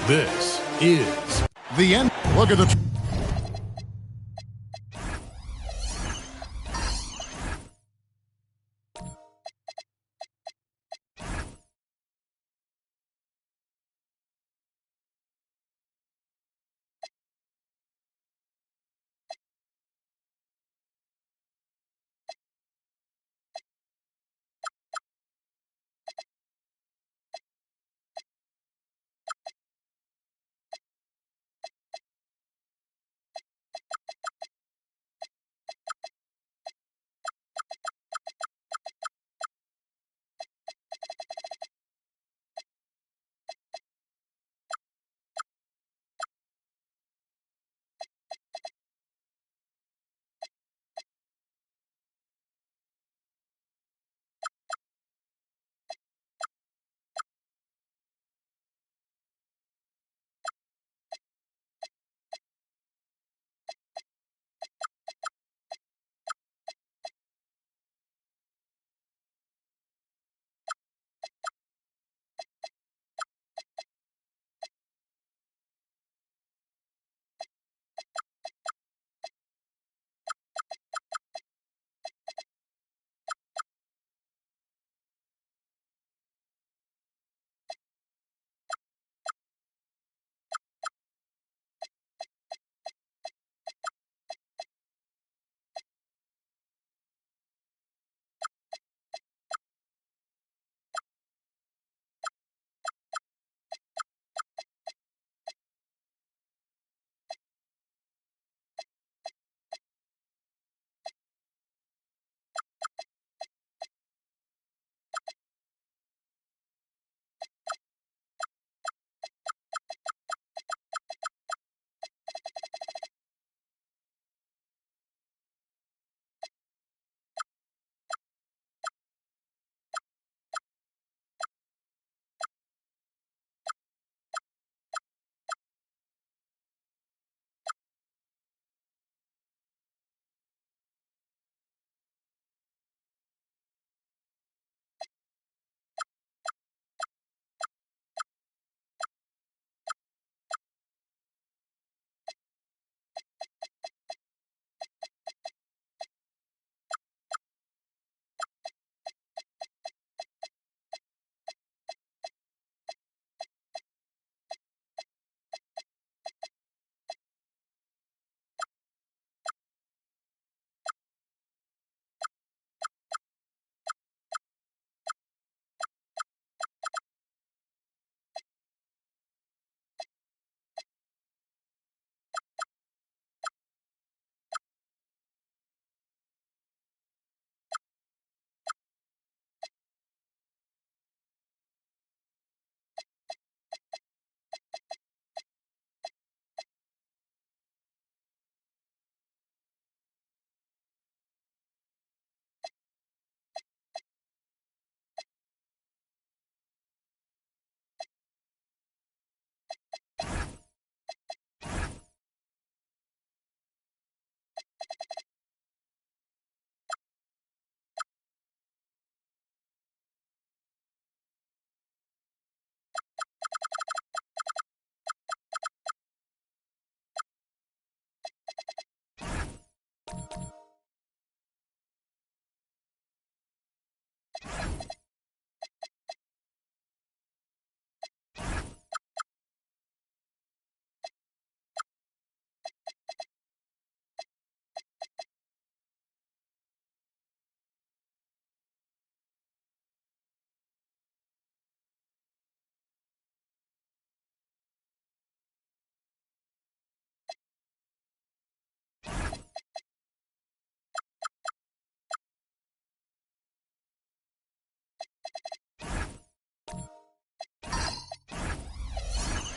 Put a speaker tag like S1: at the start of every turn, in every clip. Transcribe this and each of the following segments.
S1: This is the end. Look at the...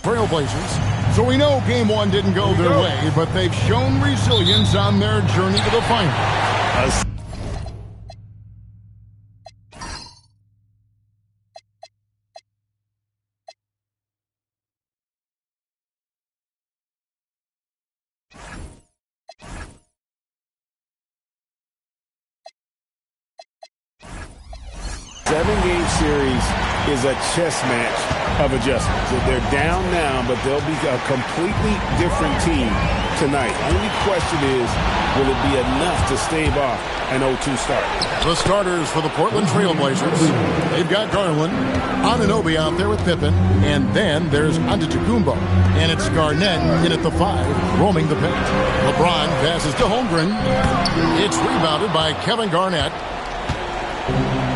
S1: Trailblazers. So we know game one didn't go their way, but they've shown resilience on their journey to the final.
S2: 7-game series is a chess match of adjustments. They're down now, but they'll be a completely different team tonight. Only question is, will it be enough to stave off an 0-2 start?
S1: The starters for the Portland Trail Blazers. They've got Garland, Anunoby out there with Pippen, and then there's Antetokounmpo. And it's Garnett in at the 5, roaming the paint. LeBron passes to Holmgren. It's rebounded by Kevin Garnett.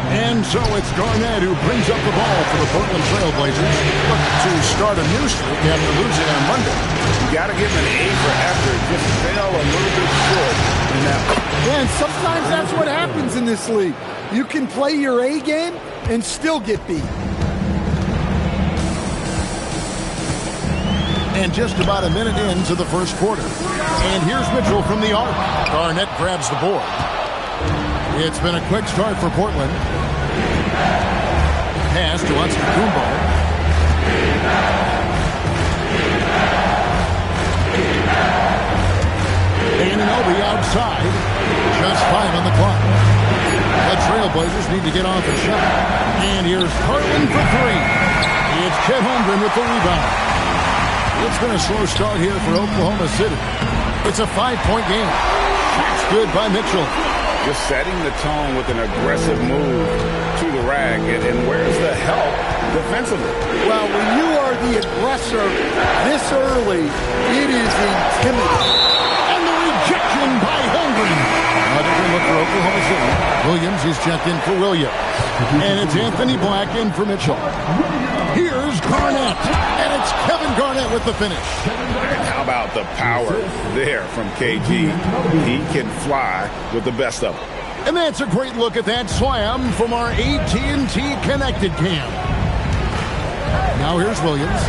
S1: And so it's Garnett who brings up the ball for the Portland Trail Blazers. Look to start a new streak after losing on Monday.
S2: You got to give him an A for effort. Just fell a little bit short in that one.
S3: Yeah, and sometimes that's what happens in this league. You can play your A game and still get beat.
S1: And just about a minute into the first quarter. And here's Mitchell from the arc. Garnett grabs the board. It's been a quick start for Portland. Pass to Antetokounmpo. Anunoby outside. Just 5 on the clock. The Trailblazers need to get off a shot. And here's Garland for 3. It's Chet Holmgren with the rebound. It's been a slow start here for Oklahoma City. It's a 5-point game. That's good by Mitchell.
S2: Just setting the tone with an aggressive move to the rack. And where's the help defensively?
S3: Well, when you are the aggressor this early, it is intimidating.
S1: And the rejection by Holmgren. Now they're going to look for Oklahoma City. Williams is checked in for Williams. And it's Anthony Black in for Mitchell. Here's Garnett. And it's Kevin Garnett with the finish.
S2: And how about the power there from KG? He can fly with the best of them.
S1: And that's a great look at that slam from our AT&T Connected Cam. Now here's Williams.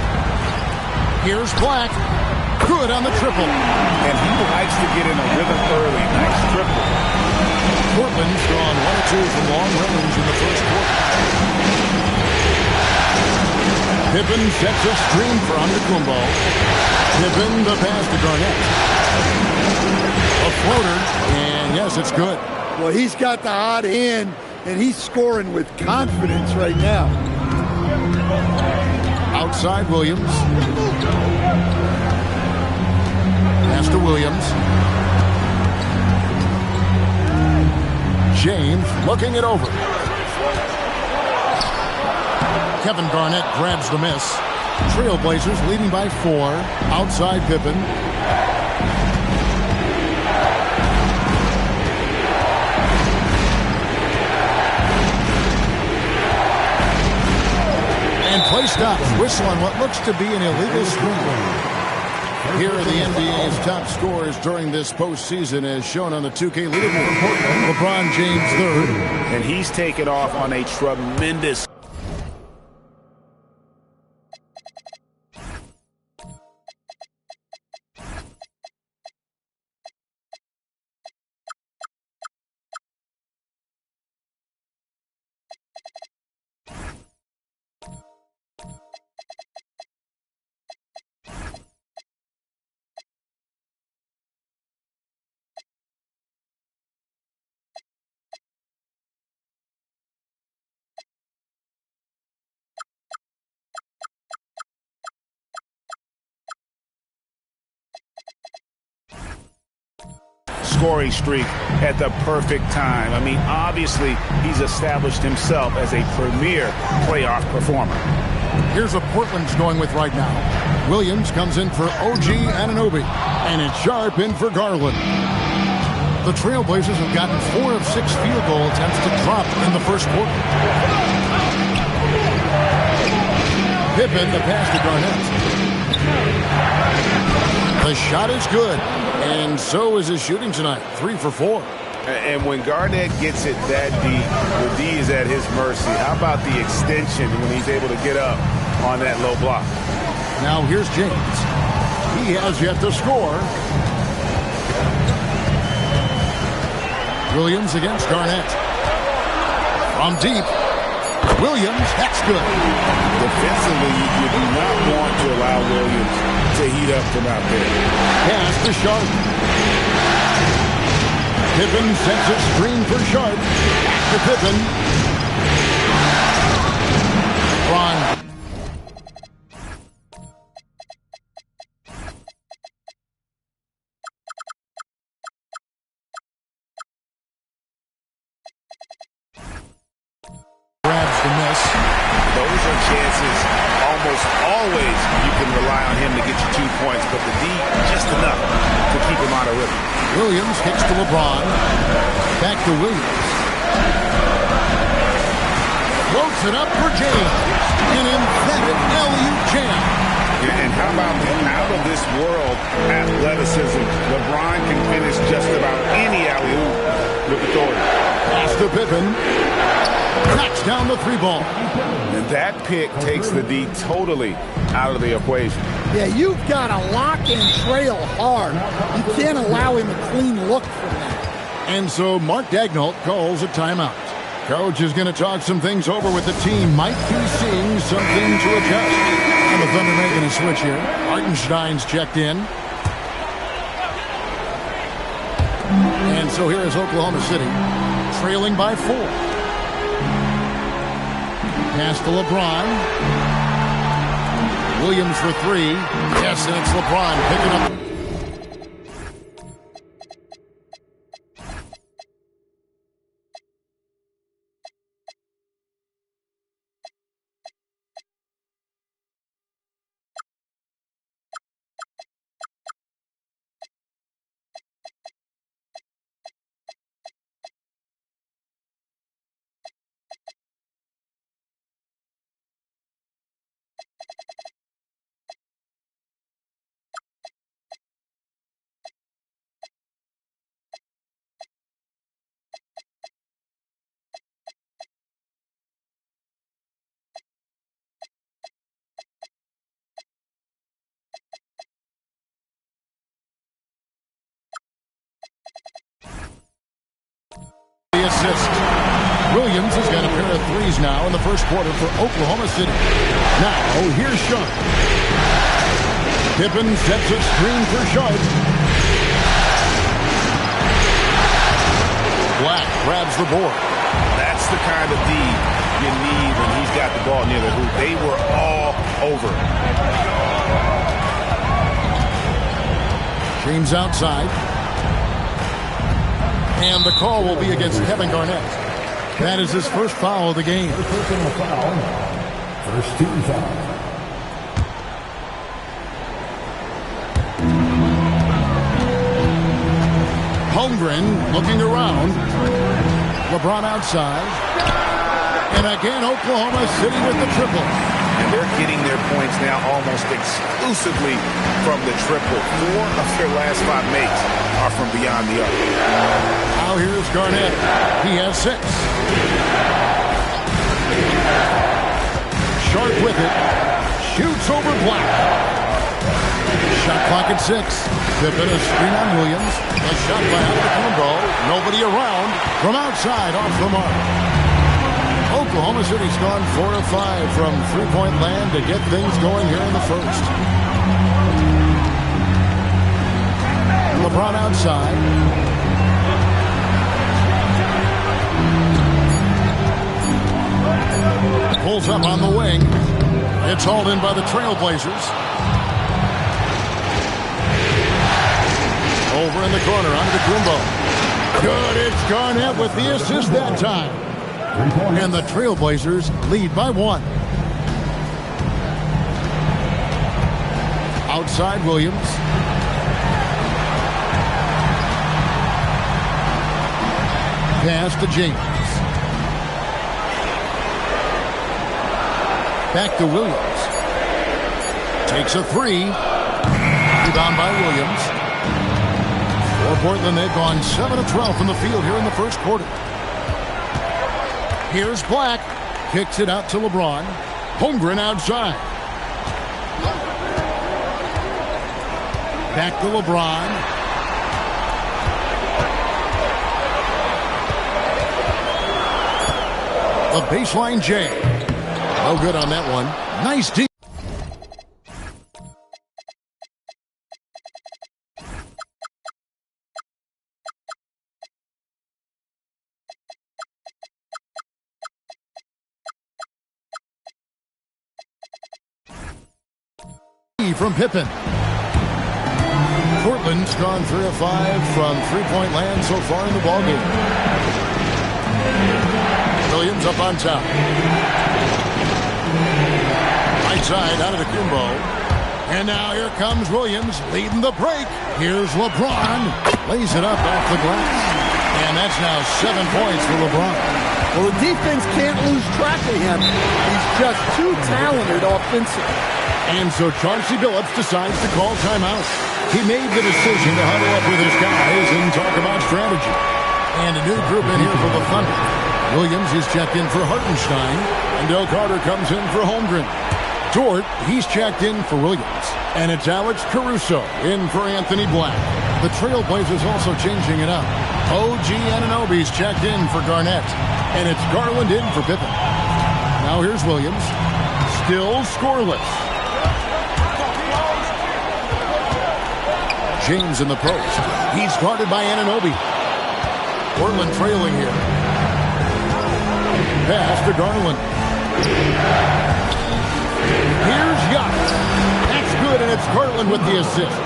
S1: Here's Black. Good on the triple.
S2: And he likes to get in a rhythm early. Nice triple.
S1: Portland's gone 1-2 from long range in the first quarter. Pippen sets a screen for Antetokounmpo. Pippen the pass to Garnett. A floater, and yes, it's good.
S3: Well, he's got the hot hand, and he's scoring with confidence right now.
S1: Outside Williams. Pass to Williams. James looking it over. Kevin Garnett grabs the miss. Trailblazers leading by 4. Outside Pippen. And play stops. Whistle on what looks to be an illegal screen. Here are the NBA's top scorers during this postseason as shown on the 2K leaderboard. LeBron James third.
S2: And he's taken off on a tremendous scoring streak at the perfect time. I mean, obviously, he's established himself as a premier playoff performer.
S1: Here's what Portland's going with right now. Williams comes in for OG Anunoby, and it's Sharp in for Garland. The Trailblazers have gotten 4 of 6 field goal attempts to drop in the first quarter. Pippen, the pass to Garnett. The shot is good. And so is his shooting tonight, 3 for 4.
S2: And when Garnett gets it that deep, the D is at his mercy. How about the extension when he's able to get up on that low block?
S1: Now here's James. He has yet to score. Williams against Garnett. From deep. Williams, that's good.
S2: Defensively, you do not want to allow Williams to heat up from out there.
S1: Pass to Sharp. Pippen sets a screen for Sharp. Back to Pippen. Ron. Grabs the miss.
S2: Those are chances almost always you can rely on him to get you 2 points, but the D just enough to keep him out of rhythm.
S1: Williams kicks to LeBron. Back to Williams. Floats it up for James. An emphatic alley-oop jam.
S2: And how about the out-of-this-world athleticism? LeBron can finish just about any alley-oop with authority.
S1: Pass to Pippen. Knocks down the 3-ball.
S2: And that pick takes the D totally out of the equation.
S3: Yeah, you've got to lock and trail hard. You can't allow him a clean look from that.
S1: And so Mark Daigneault calls a timeout. Coach is going to talk some things over with the team. Might be seeing something to adjust. And the Thunder making a switch here. Hartenstein's checked in. And so here is Oklahoma City, trailing by 4. Pass to LeBron. Williams for 3. Yes, and it's LeBron picking up. The assist. Williams has got a pair of 3s now in the first quarter for Oklahoma City. Now, here's Sharp. Pippen sets a screen for Sharp. Black grabs the board.
S2: That's the kind of D you need when he's got the ball near the hoop. They were all over.
S1: James outside. And the call will be against Kevin Garnett. That is his first foul of the game.
S4: Personal foul. First team foul.
S1: Holmgren looking around. LeBron outside. And again, Oklahoma City with the triple.
S2: And they're getting their points now almost exclusively from the triple. 4 of their last 5 makes are from beyond the arc.
S1: Now here's Garnett. He has 6. Sharp with it. Shoots over Black. Shot clock at 6. Pippen a screen on Williams. A shot by Antetokounmpo. Nobody around. From outside, off the mark. Oklahoma City's gone 4 of 5 from three-point land to get things going here in the first. LeBron outside. Pulls up on the wing. It's hauled in by the Trailblazers. Over in the corner, Antetokounmpo. Good, it's Garnett with the assist that time. And the Trailblazers lead by 1. Outside Williams. Pass to James. Back to Williams. Takes a 3. Rebound by Williams. For Portland, they've gone 7 of 12 from the field here in the first quarter. Here's Black. Kicks it out to LeBron. Holmgren outside. Back to LeBron. A baseline J. No good on that one. Nice deep. From Pippen. Portland's gone 3 of 5 from three-point land so far in the ballgame. on top. Right side out of the Kumbo. And now here comes Williams leading the break. Here's LeBron. Lays it up off the glass. And that's now 7 points for LeBron.
S3: Well, the defense can't lose track of him. He's just too talented offensively.
S1: And so Chauncey Billups decides to call timeout. He made the decision to huddle up with his guys and talk about strategy. And a new group in here for the Thunder. Williams is checked in for Hartenstein. And Del Carter comes in for Holmgren. Dort, he's checked in for Williams. And it's Alex Caruso in for Anthony Black. The Trailblazers also changing it up. OG Anunoby's checked in for Garnett. And it's Garland in for Pippen. Now here's Williams. Still scoreless. James in the post. He's guarded by Anunoby. Portland trailing here. Pass to Garland. Here's Giannis. That's good, and it's Garland with the assist.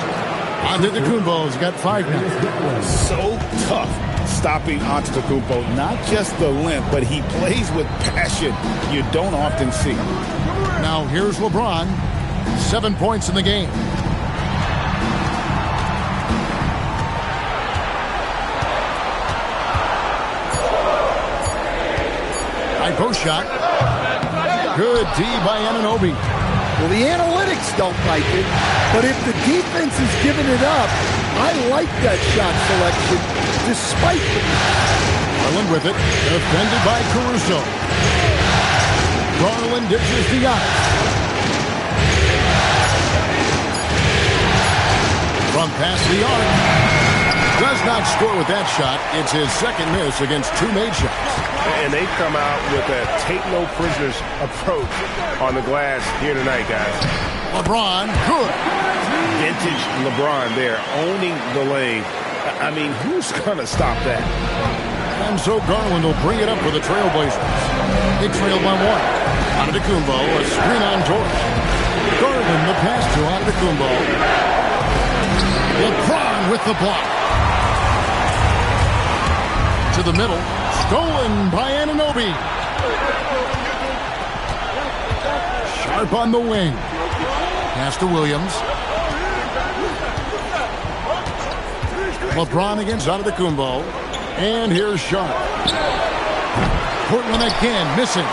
S1: Antetokounmpo's got 5 now.
S2: So tough stopping Antetokounmpo. Not just the length, but he plays with passion you don't often see.
S1: Now here's LeBron. 7 points in the game. High post shot. Good D by Anunoby.
S3: Well, the analytics don't like it, but if the defense is giving it up, I like that shot selection, despite the...
S1: Garland with it, defended by Caruso. Garland dishes to Giannis. From past the arc. Does not score with that shot. It's his second miss against 2 made shots.
S2: And they come out with a take-no-prisoners approach on the glass here tonight, guys.
S1: LeBron, good.
S2: Vintage LeBron there, owning the lane. I mean, who's going to stop that?
S1: And so Garland will bring it up for the Trailblazers. They trail by 1. Antetokounmpo, a screen on George. Garland, the pass to Antetokounmpo. LeBron with the block. To the middle. Stolen by Anunoby. Sharp on the wing. Pass to Williams. LeBron against Antetokounmpo. And here's Sharp. Portland again missing.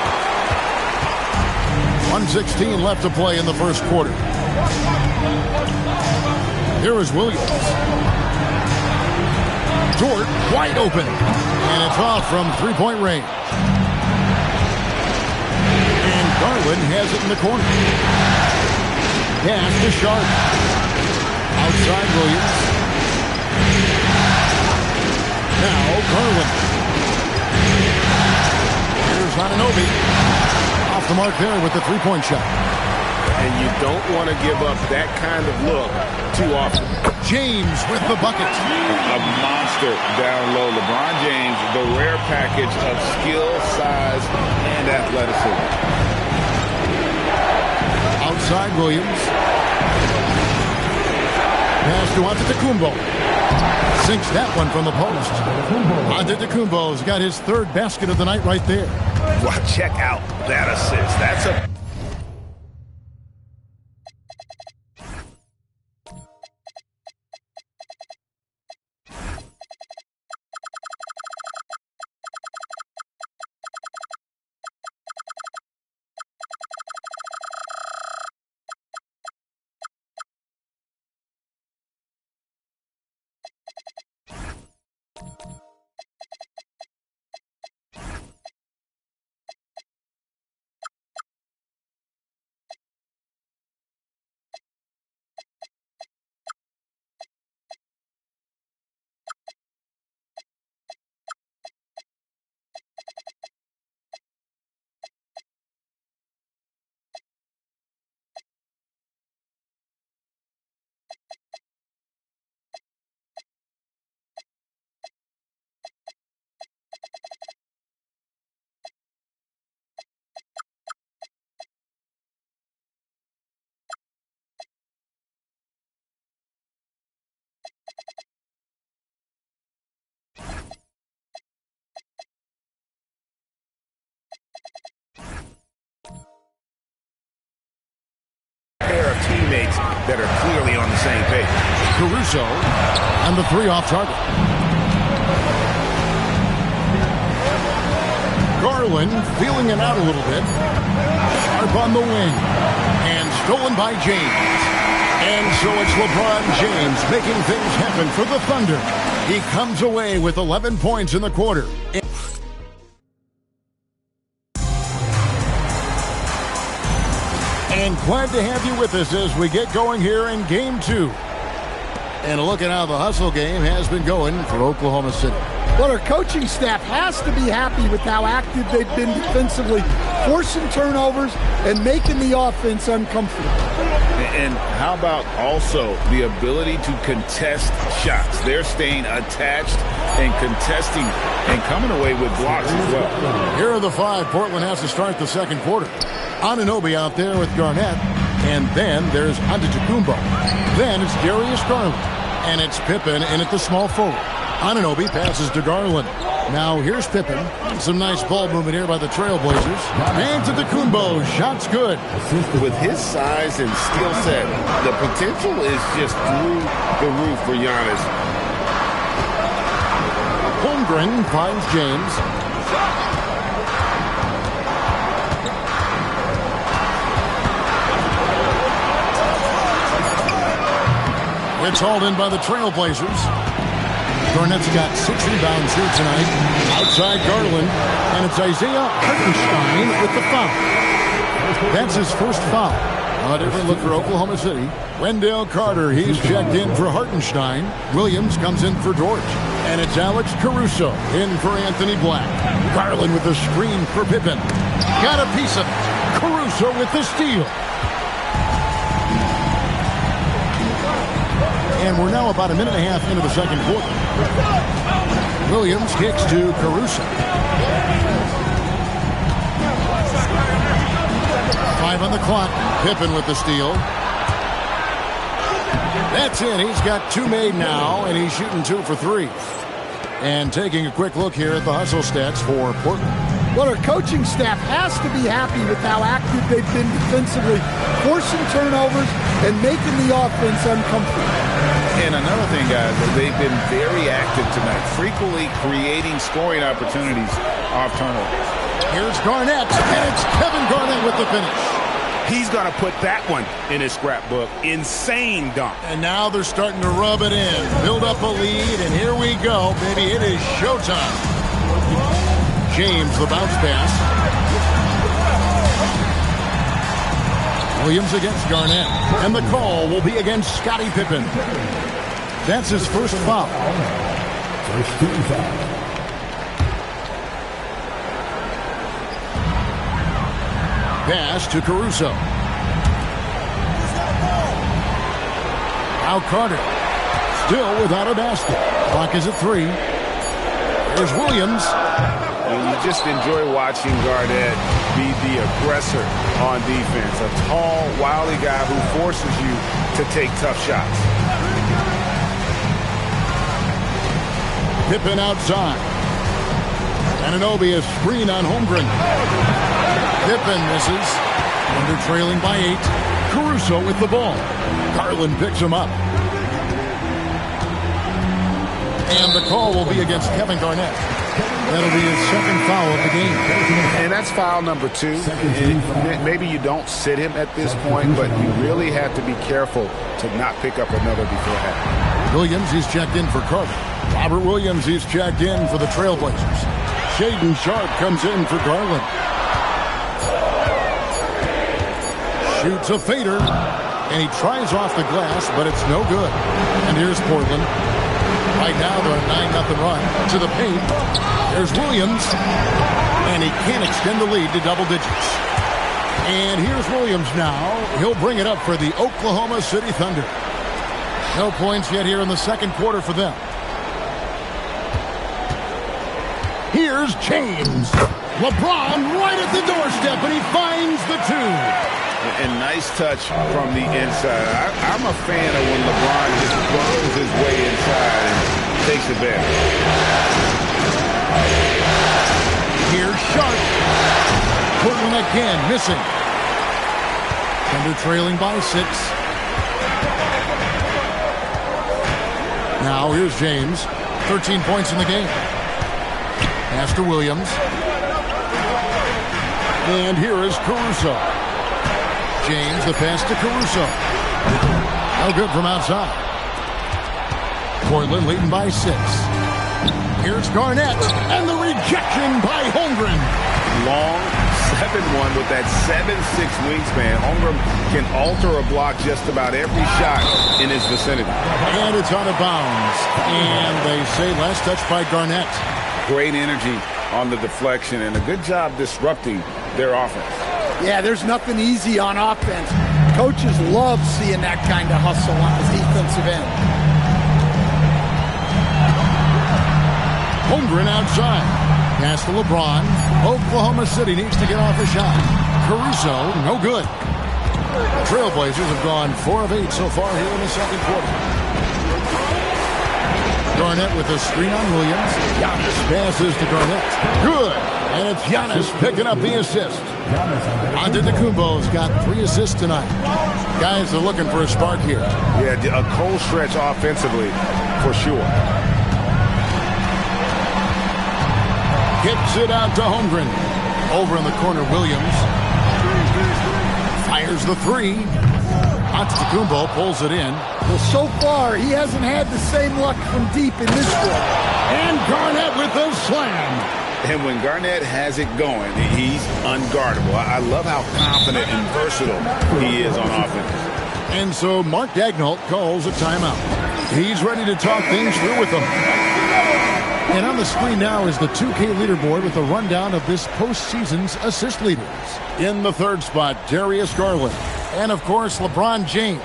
S1: 1:16 left to play in the first quarter. Here is Williams. Dort wide open. And it's off from 3-point range. And Garland has it in the corner. Pass to Sharp. Outside Williams. Now Garland. Here's Anunoby. Off the mark there with the 3-point shot.
S2: And you don't want to give up that kind of look too often.
S1: James with the bucket.
S2: A monster down low. LeBron James, the rare package of skill, size, and athleticism.
S1: Outside Williams. Pass to Antetokounmpo. Sinks that one from the post. Antetokounmpo's got his 3rd basket of the night right there.
S2: Well, check out that assist. That's a that are clearly on the same page.
S1: Caruso and the 3 off target. Garland feeling it out a little bit. Sharp on the wing. And stolen by James. And so it's LeBron James making things happen for the Thunder. He comes away with 11 points in the quarter. And glad to have you with us as we get going here in Game 2. And a look at how the hustle game has been going for Oklahoma City.
S3: Well, our coaching staff has to be happy with how active they've been defensively, forcing turnovers and making the offense uncomfortable.
S2: And how about also the ability to contest shots? They're staying attached and contesting and coming away with blocks as well.
S1: Here are the 5 Portland has to start the second quarter. Anunoby out there with Garnett. And then there's Antetokounmpo. Then it's Darius Garland. And it's Pippen in at the small forward. Anunoby passes to Garland. Now here's Pippen. Some nice ball movement here by the Trailblazers. Antetokounmpo, shot's good.
S2: With his size and skill set, the potential is just through the roof for Giannis.
S1: Holmgren finds James. It's hauled in by the Trailblazers. Garnett's got 6 rebounds here tonight. Outside Garland. And it's Isaiah Hartenstein with the foul. That's his first foul. A different look for Oklahoma City. Wendell Carter, he's checked in for Hartenstein. Williams comes in for Dort. And it's Alex Caruso in for Anthony Black. Garland with the screen for Pippen. Got a piece of it. Caruso with the steal. And we're now about a minute and a half into the second quarter. Williams kicks to Caruso. 5 on the clock. Pippen with the steal. That's in. He's got 2 made now, and he's shooting 2 for 3. And taking a quick look here at the hustle stats for Portland.
S3: Well, our coaching staff has to be happy with how active they've been defensively, forcing turnovers and making the offense uncomfortable.
S2: And another thing, guys, they've been very active tonight, frequently creating scoring opportunities off turnovers.
S1: Here's Garnett, and it's Kevin Garnett with the finish.
S2: He's going to put that one in his scrapbook. Insane dunk.
S1: And now they're starting to rub it in, build up a lead, and here we go, baby. It is showtime. James, the bounce pass. Williams against Garnett. And the call will be against Scottie Pippen. That's his first foul.
S4: First team foul.
S1: Pass to Caruso. Now Carter. Still without a basket. Clock is at 3. There's Williams.
S2: You just enjoy watching Garnett be the aggressor on defense. A tall, wily guy who forces you to take tough shots.
S1: Pippen outside. Anunoby is screen on Holmgren. Pippen misses. Under trailing by 8. Caruso with the ball. Garland picks him up. And the call will be against Kevin Garnett. That'll be his second foul of the game.
S2: And that's foul number 2. Maybe you don't sit him at this point, but you really have to be careful to not pick up another beforehand.
S1: Williams, he's checked in for Carter. Robert Williams, he's checked in for the Trailblazers. Shaedon Sharpe comes in for Garland. Shoots a fader, and he tries off the glass, but it's no good. And here's Portland. Right now, they're a 9-0 run to the paint. There's Williams, and he can't extend the lead to double digits. And here's Williams now. He'll bring it up for the Oklahoma City Thunder. No points yet here in the second quarter for them. Here's James. LeBron right at the doorstep, and he finds the 2.
S2: And nice touch from the inside. I'm a fan of when LeBron just burrows his way inside and takes advantage.
S1: Here's Sharpe. Portland again missing. Thunder trailing by 6. Now here's James. 13 points in the game. Pass to Williams. And here is Caruso. James, the pass to Caruso. No good from outside. Portland leading by 6. Here's Garnett. And the rejection by Holmgren.
S2: Long 7-1 with that 7'6" wingspan. Holmgren can alter a block just about every shot in his vicinity.
S1: And it's out of bounds. And they say last touch by Garnett.
S2: Great energy on the deflection and a good job disrupting their offense.
S3: Yeah, there's nothing easy on offense. Coaches love seeing that kind of hustle on the defensive end.
S1: Holmgren outside. Pass to LeBron. Oklahoma City needs to get off a shot. Caruso, no good. The Trailblazers have gone 4 of 8 so far here in the second quarter. Garnett with a screen on Williams. Giannis passes to Garnett. Good. And it's Giannis picking up the assist. Antetokounmpo's got 3 assists tonight. Guys are looking for a spark here.
S2: Yeah, a cold stretch offensively for sure.
S1: Kicks it out to Holmgren. Over in the corner, Williams. Fires the 3. Antetokounmpo pulls it in.
S3: Well, so far, he hasn't had the same luck from deep in this quarter.
S1: And Garnett with the slam.
S2: And when Garnett has it going, he's unguardable. I love how confident and versatile he is on offense.
S1: And so Mark Daigneault calls a timeout. He's ready to talk things through with them. And on the screen now is the 2K leaderboard with a rundown of this postseason's assist leaders. In the third spot, Darius Garland. And, of course, LeBron James.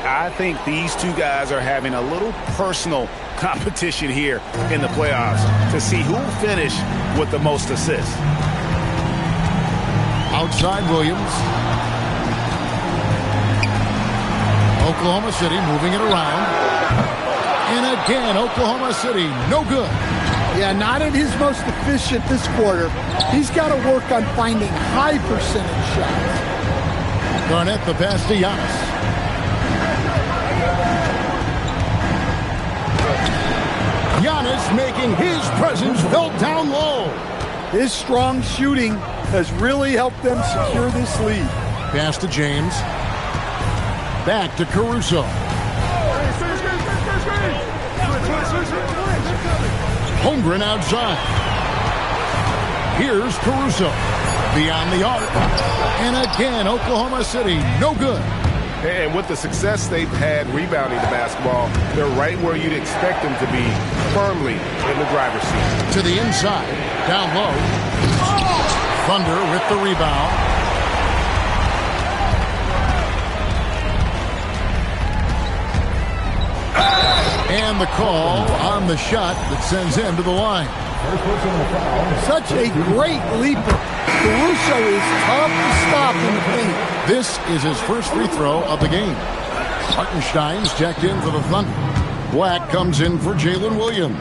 S2: I think these two guys are having a little personal competition here in the playoffs to see who will finish with the most assists.
S1: Outside Williams. Oklahoma City moving it around. And again, Oklahoma City, no good.
S3: Yeah, not at his most efficient this quarter. He's got to work on finding high percentage shots.
S1: Garnett, the pass to Giannis. Giannis making his presence felt down low.
S3: His strong shooting has really helped them secure this lead.
S1: Pass to James. Back to Caruso. Holmgren outside. Here's Caruso. Beyond the arc. And again, Oklahoma City, no good.
S2: And with the success they've had rebounding the basketball, they're right where you'd expect them to be, firmly in the driver's seat.
S1: To the inside, down low. Thunder with the rebound. And the call on the shot that sends him to the line.
S3: Such a great leaper. Caruso is tough to stop in the paint.
S1: This is his first free throw of the game. Hartenstein's checked in for the Thunder. Black comes in for Jalen Williams.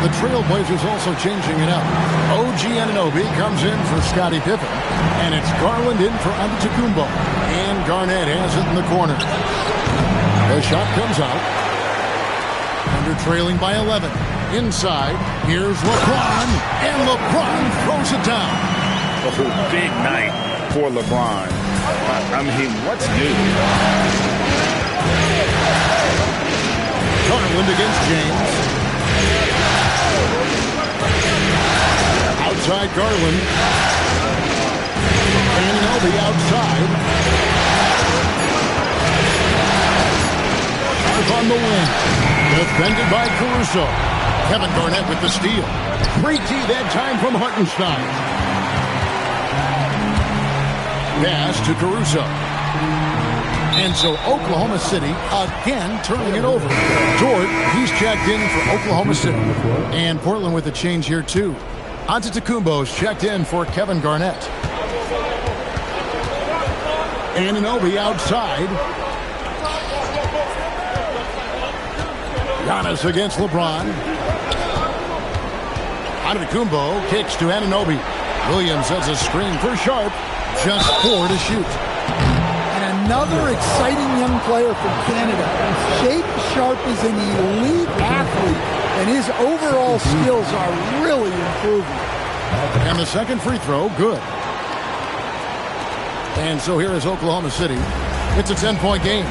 S1: The Trailblazers also changing it up. OG Anunoby comes in for Scottie Pippen. And it's Garland in for Antetokounmpo. And Garnett has it in the corner. The shot comes out. Thunder trailing by 11. Inside, here's LeBron. And LeBron throws it down.
S2: Oh, big night for LeBron. I mean, what's new?
S1: Garland against James. Outside Garland. Anunoby outside. Sharp on the wing. Defended by Caruso. Kevin Garnett with the steal. Great D that time from Hartenstein. Pass to Caruso. And so Oklahoma City again turning it over. Dort, he's checked in for Oklahoma City. And Portland with a change here too. Antetokounmpo's checked in for Kevin Garnett. Anunoby outside. Giannis against LeBron. Antetokounmpo kicks to Anunoby. Williams has a screen for Sharp. Just 4 to shoot.
S3: And another exciting young player from Canada. Shaden Sharp is an elite athlete, and his overall skills are really improving.
S1: And the second free throw, good. And so here is Oklahoma City. It's a 10-point game.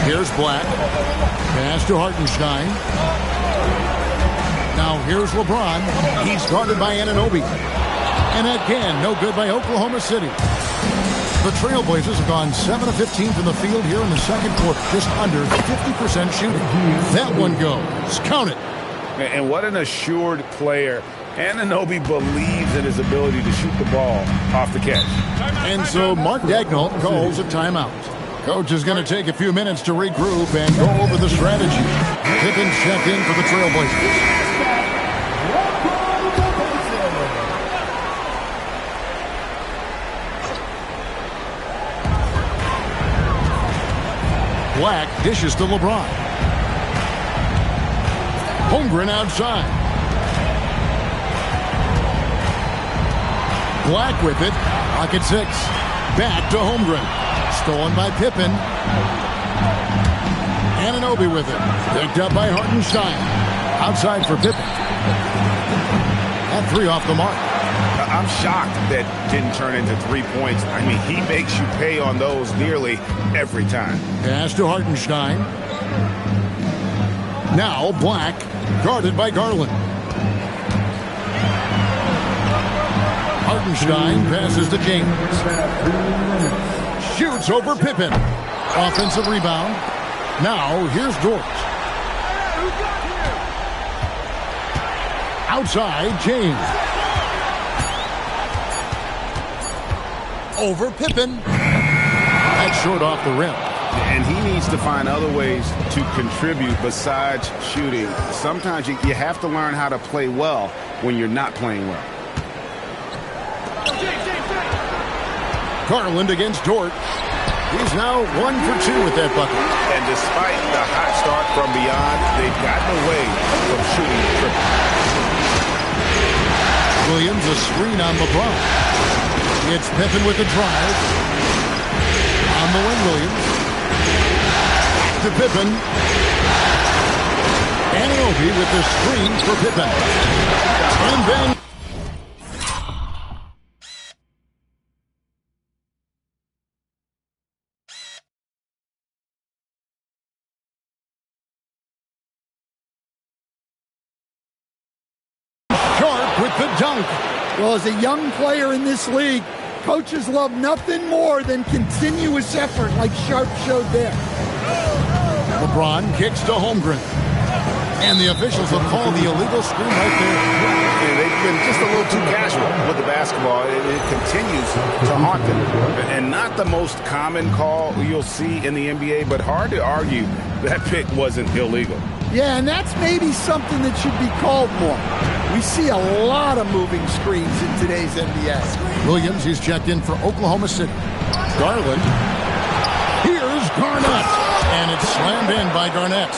S1: Here's Black. Pass to Hartenstein. Now here's LeBron. He's guarded by Anunoby. And again, no good by Oklahoma City. The Trailblazers have gone 7 of 15 from the field here in the second quarter. Just under 50% shooting. That one goes. Count it.
S2: And what an assured player. Anunoby believes in his ability to shoot the ball off the catch.
S1: And so Mark Daigneault calls a timeout. Coach is going to take a few minutes to regroup and go over the strategy. Pippen's checked in for the Trailblazers. Black dishes to LeBron. Holmgren outside. Black with it. Pocket 6. Back to Holmgren. Stolen by Pippen. Anunoby with it. Picked up by Hartenstein. Outside for Pippen. That three off the mark.
S2: I'm shocked that didn't turn into 3 points. I mean, he makes you pay on those nearly every time.
S1: Pass to Hartenstein. Now Black, guarded by Garland. Hartenstein passes to James. Shoots over Pippen. Offensive rebound. Now here's Dort. Outside, James. Over Pippen. That's short off the rim.
S2: And he needs to find other ways to contribute besides shooting. Sometimes you have to learn how to play well when you're not playing well.
S1: Garland against Dort. He's now 1 for 2 with that bucket.
S2: And despite the hot start from beyond, they've gotten away from shooting the triple.
S1: Williams a screen on LeBron. It's Pippen with the drive. On the wing, Williams. To Pippen. Anunoby with the screen for Pippen. And then Sharp with the dunk.
S3: Well, as a young player in this league, coaches love nothing more than continuous effort like Sharp showed there.
S1: LeBron kicks to Holmgren. And the officials have called the illegal screen right there.
S2: And they've been just a little too casual with the basketball. It continues to haunt them. And not the most common call you'll see in the NBA, but hard to argue that pick wasn't illegal.
S3: Yeah, and that's maybe something that should be called more. We see a lot of moving screens in today's NBA.
S1: Williams, he's checked in for Oklahoma City. Garland. Here's Garnett. And it's slammed in by Garnett.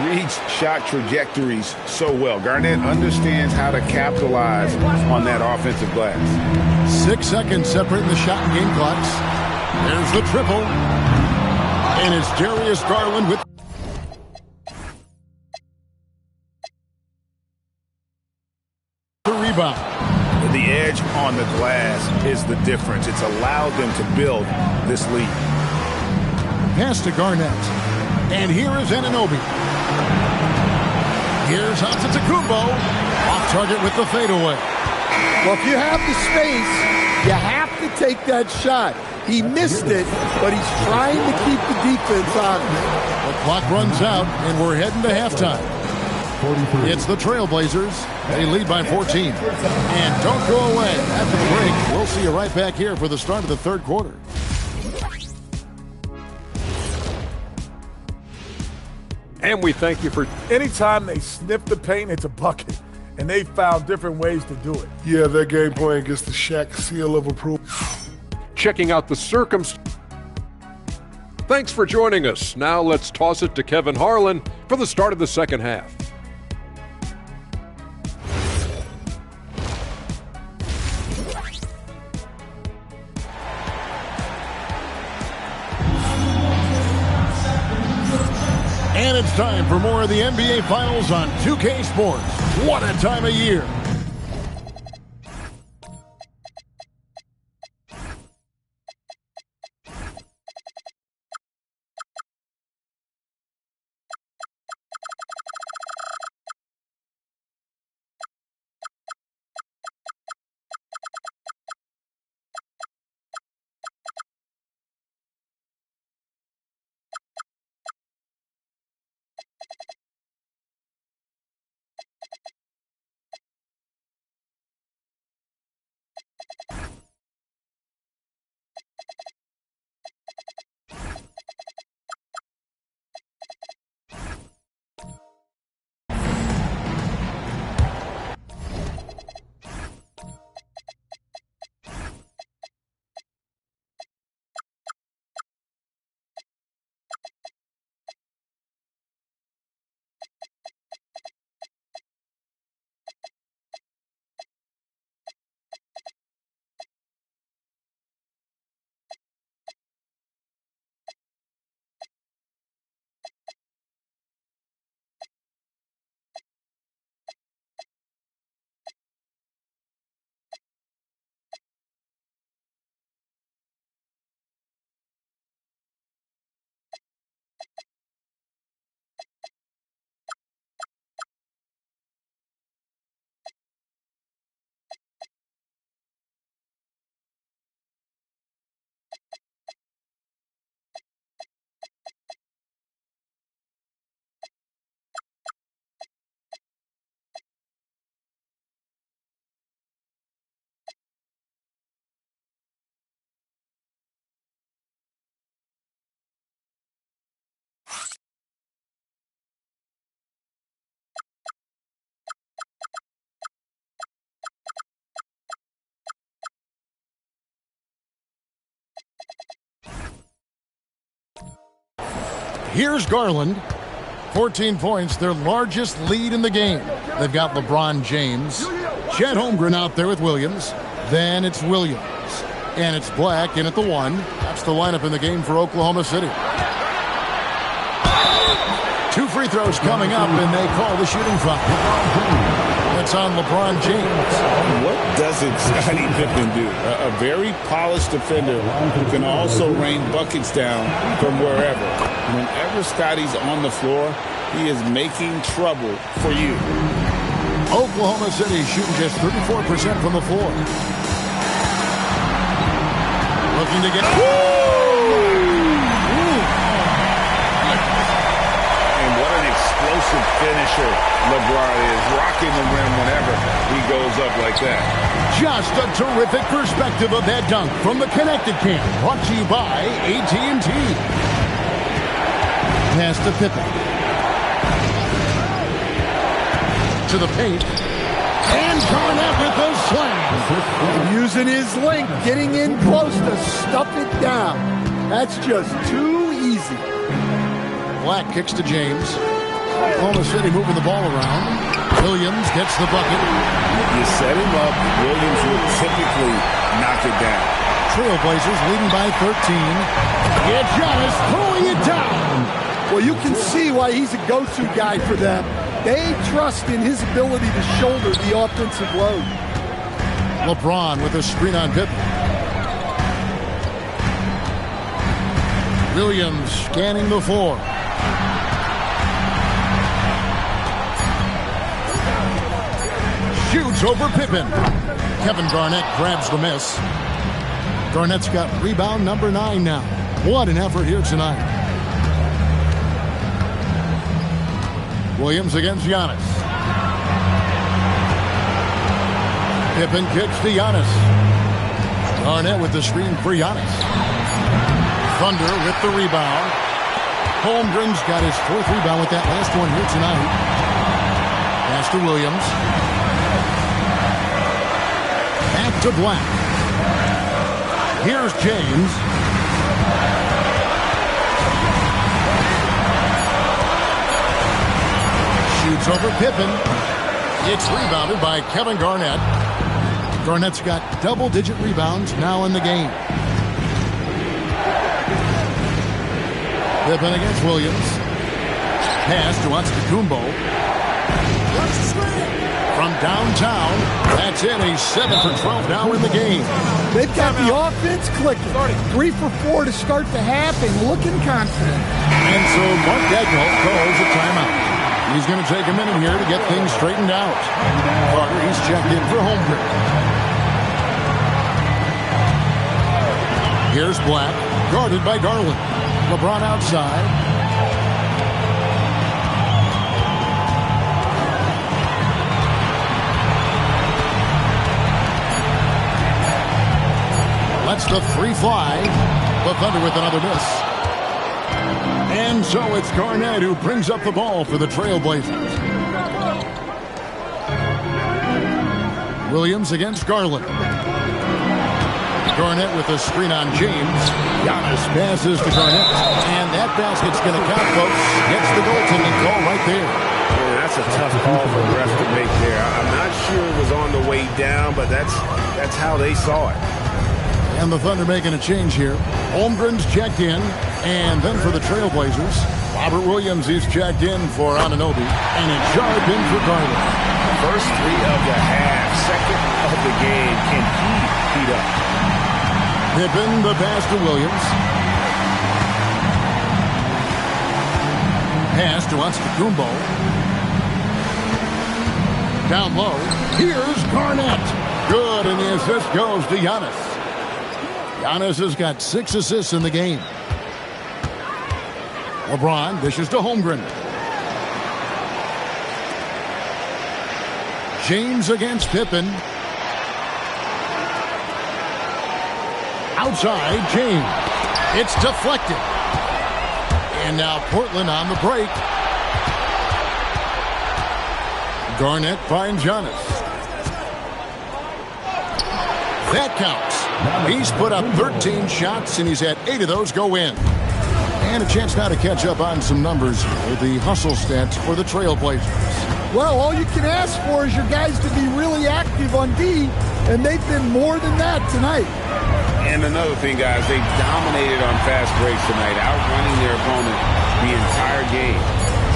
S2: Reads shot trajectories so well. Garnett understands how to capitalize on that offensive glass.
S1: 6 seconds separating the shot and game clocks. There's the triple. And it's Darius Garland with the rebound.
S2: The edge on the glass is the difference. It's allowed them to build this lead.
S1: Pass to Garnett. And here is Anunoby. Here's Antetokounmpo. Off target with the fadeaway.
S3: Well, if you have the space, you have to take that shot. He missed it, but he's trying to keep the defense on him.
S1: The clock runs out, and we're heading to halftime. It's the Trailblazers. They lead by 14. And don't go away. After the break, we'll see you right back here for the start of the third quarter.
S5: And we thank you for anytime they sniff the paint, it's a bucket. And they found different ways to do it.
S6: Yeah, their game plan gets the Shaq seal of approval.
S7: Checking out the circumstances. Thanks for joining us. Now let's toss it to Kevin Harlan for the start of the second half.
S1: And it's time for more of the NBA Finals on 2K Sports. What a time of year. Here's Garland. 14 points, their largest lead in the game. They've got LeBron James. Chet Holmgren out there with Williams. Then it's Williams. And it's Black in at the 1. That's the lineup in the game for Oklahoma City. 2 free throws coming up, and they call the shooting foul. That's on LeBron James.
S2: What doesn't Scottie Pippen do? A very polished defender who can also rain buckets down from wherever. Whenever Scottie's on the floor, he is making trouble for you.
S1: Oklahoma City shooting just 34% from the floor. Looking to get...
S2: And what an explosive finisher LeBron is, rocking the rim whenever he goes up like that.
S1: Just a terrific perspective of that dunk from the Connected Camp, brought to you by AT&T. Pass to Pippen. To the paint. And Garnett with the slam.
S3: Using his length, getting in close to stuff it down. That's just too easy.
S1: Black kicks to James. Oklahoma City moving the ball around. Williams gets the bucket.
S2: You set him up, Williams will typically knock it down.
S1: Trailblazers leading by 13. It's Giannis pulling it down.
S3: Well, you can see why he's a go-to guy for them. They trust in his ability to shoulder the offensive load.
S1: LeBron with a screen on Pippen. Williams scanning the floor. Shoots over Pippen. Kevin Garnett grabs the miss. Garnett's got rebound number 9 now. What an effort here tonight. Williams against Giannis. Pippen kicks to Giannis. Garnett with the screen for Giannis. Thunder with the rebound. Holmgren's got his 4th rebound with that last one here tonight. Pass to Williams. Back to Black. Here's James. Shoots over Pippen. It's rebounded by Kevin Garnett. Garnett's got double-digit rebounds now in the game. Pippen against Williams. Pass to Antetokounmpo. From downtown, that's in. He's 7 for 12 now in the game.
S3: They've got the offense clicking. 3 for 4 to start the half and looking confident.
S1: And so Mark Daigneault calls a timeout. He's going to take a minute here to get things straightened out. Carter, he's checked in for Holmgren. Here's Black, guarded by Garland. LeBron outside. That's the free fly. The Thunder with another miss. And so it's Garnett who brings up the ball for the Trailblazers. Williams against Garland. Garnett with a screen on James. Giannis passes to Garnett. And that basket's going to count, folks. Gets the goaltending call right there.
S2: Man, that's a tough call for the refs to make there. I'm not sure it was on the way down, but that's how they saw it.
S1: And the Thunder making a change here. Holmgren's checked in. And then for the Trailblazers, Robert Williams is checked in for Anunoby. And it's Sharp in for Garland.
S2: First 3 of the half, second of the game. Can he heat up?
S1: Pippen, the pass to Williams. Pass to Antetokounmpo. Down low. Here's Garnett. Good, and the assist goes to Giannis. Giannis has got 6 assists in the game. LeBron dishes to Holmgren. James against Pippen. Outside, James. It's deflected. And now Portland on the break. Garnett finds Giannis. That counts. He's put up 13 shots, and he's had 8 of those go in. And a chance now to catch up on some numbers with the hustle stats for the Trailblazers.
S3: Well, all you can ask for is your guys to be really active on D, and they've been more than that tonight.
S2: And another thing, guys, they dominated on fast breaks tonight, outrunning their opponent the entire game.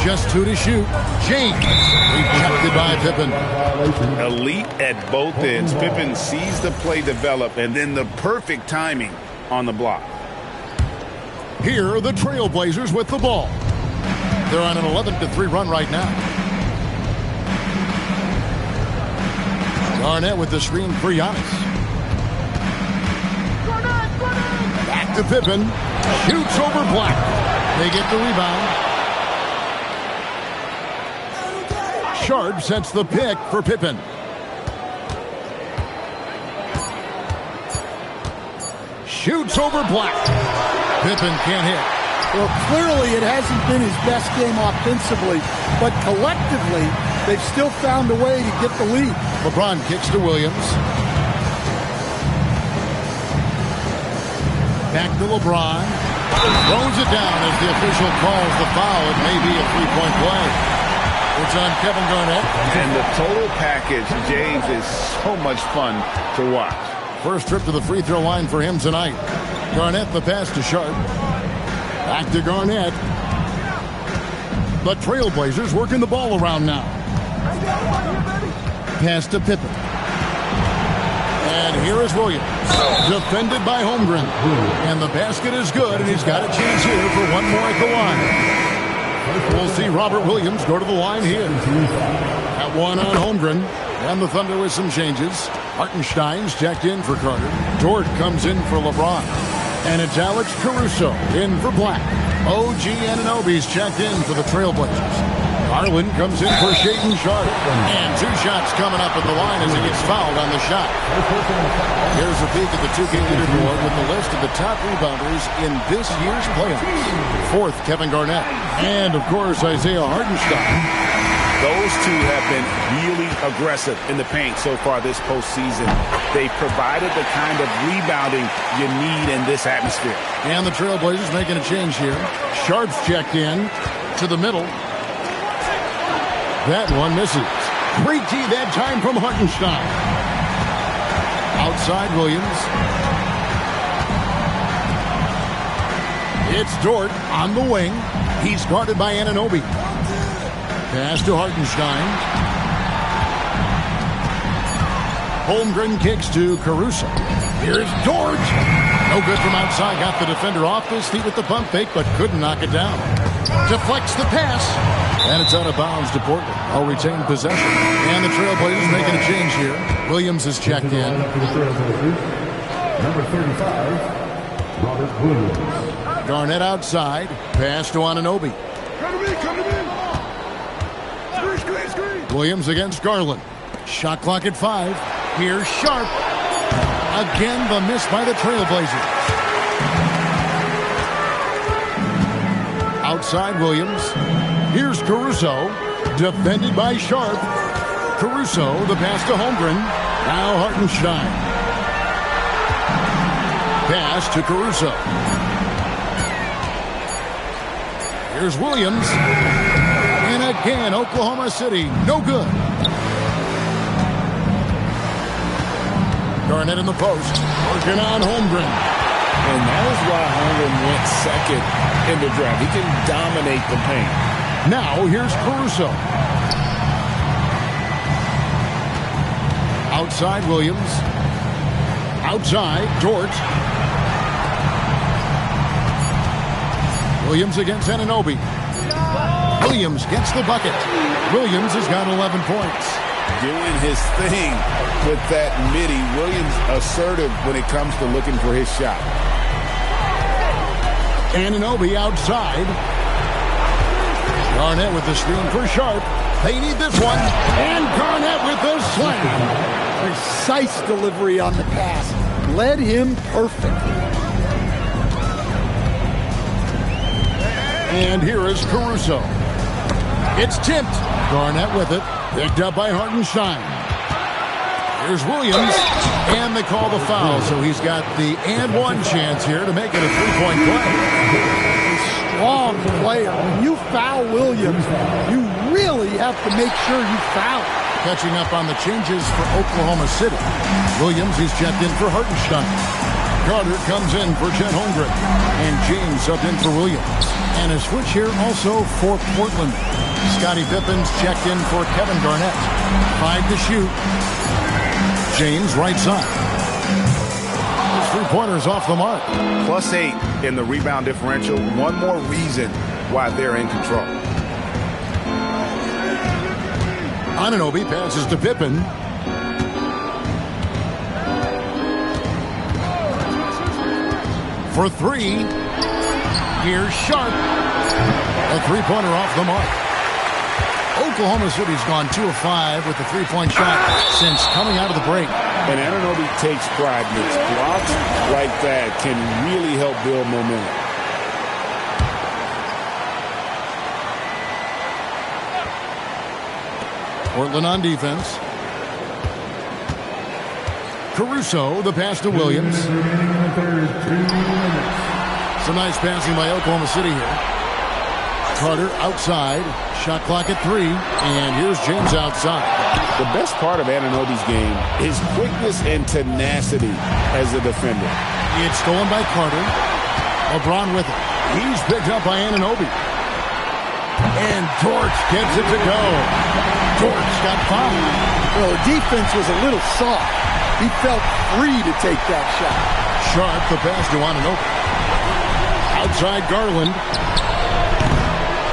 S1: Just 2 to shoot. James rejected by Pippen.
S2: Elite at both ends. Pippen sees the play develop, and then the perfect timing on the block.
S1: Here are the Trailblazers with the ball. They're on an 11-3 run right now. Garnett with the screen for Giannis. Back to Pippen. Shoots over Black. They get the rebound. Sharp sets the pick for Pippen. Shoots over Black. Pippen can't hit.
S3: Well, clearly it hasn't been his best game offensively, but collectively, they've still found a way to get the lead.
S1: LeBron kicks to Williams. Back to LeBron. Throws it down as the official calls the foul. It may be a three-point play. It's on Kevin Garnett.
S2: And the total package, James, is so much fun to watch.
S1: First trip to the free throw line for him tonight. Garnett the pass to Sharp. Back to Garnett. The Trailblazers working the ball around now. Pass to Pippen. And here is Williams. Defended by Holmgren. And the basket is good, and he's got a chance here for one more at the line. We'll see Robert Williams go to the line here. At 1 on Holmgren. And the Thunder with some changes. Hartenstein's checked in for Carter. Dort comes in for LeBron. And it's Alex Caruso in for Black. OG Anunoby's checked in for the Trailblazers. Garland comes in for Shaedon Sharp. And 2 shots coming up at the line as he gets fouled on the shot. Here's a peek at the 2K leaderboard with the list of the top rebounders in this year's playoffs. 4th, Kevin Garnett. And, of course, Isaiah Hartenstein.
S2: Those two have been really aggressive in the paint so far this postseason. They provided the kind of rebounding you need in this atmosphere.
S1: And the Trailblazers making a change here. Sharp's checked in to the middle. That one misses. 3T that time from Hartenstein. Outside Williams. It's Dort on the wing. He's guarded by Anunoby. Pass to Hartenstein. Holmgren kicks to Caruso. Here's George. No good from outside. Got the defender off his feet with the pump fake, but couldn't knock it down. Deflects the pass. And it's out of bounds to Portland. I'll retain possession. And the Trailblazers making a change here. Williams is checked in.
S4: Number 35, Robert Williams.
S1: Garnett outside. Pass to Anunoby.
S6: Come to me. Screen.
S1: Williams against Garland. Shot clock at 5. Here's Sharp. Again, the miss by the Trailblazers. Outside Williams. Here's Caruso. Defended by Sharp. Caruso, the pass to Holmgren. Now Hartenstein. Pass to Caruso. Here's Williams. And again, Oklahoma City, no good. Garnett in the post. Working on Holmgren.
S2: And that is why Holmgren went second in the draft. He can dominate the paint.
S1: Now here's Caruso. Outside Williams. Outside Dort. Williams against Anunoby. Williams gets the bucket. Williams has got 11 points.
S2: Doing his thing with that midi. Williams assertive when it comes to looking for his shot.
S1: Anunoby outside. Garnett with the screen for Sharp. They need this one. And Garnett with the slam.
S3: Precise delivery on the pass. Led him perfectly.
S1: And here is Caruso. It's tipped. Garnett with it. Picked up by Hartenstein. Here's Williams. And they call the foul. So he's got the and one chance here to make it a three-point play.
S3: Strong player. When you foul Williams, you really have to make sure you foul.
S1: Catching up on the changes for Oklahoma City. Williams is checked in for Hartenstein. Carter comes in for Chet Holmgren. And James subbed in for Williams. And a switch here also for Portland. Scottie Pippen's checked in for Kevin Garnett. 5 to shoot. James right side. His three-pointers off the mark.
S2: +8 in the rebound differential. One more reason why they're in control.
S1: Anunoby passes to Pippen. For 3. Here's Sharp. A three-pointer off the mark. Oklahoma City's gone 2 of 5 with the three-point shot since coming out of the break.
S2: And Anunoby takes pride in it. Blocks like that can really help build momentum.
S1: Portland on defense. Caruso, the pass to Williams. Some nice passing by Oklahoma City here. Carter outside. Shot clock at 3. And here's James outside.
S2: The best part of Anunoby's game is quickness and tenacity as a defender.
S1: It's stolen by Carter. LeBron with it. He's picked up by Anunoby. And Torch gets it to go. Torch got 5.
S3: Well, the defense was a little soft. He felt free to take that shot.
S1: Sharp, the pass to Anunoby. Outside Garland.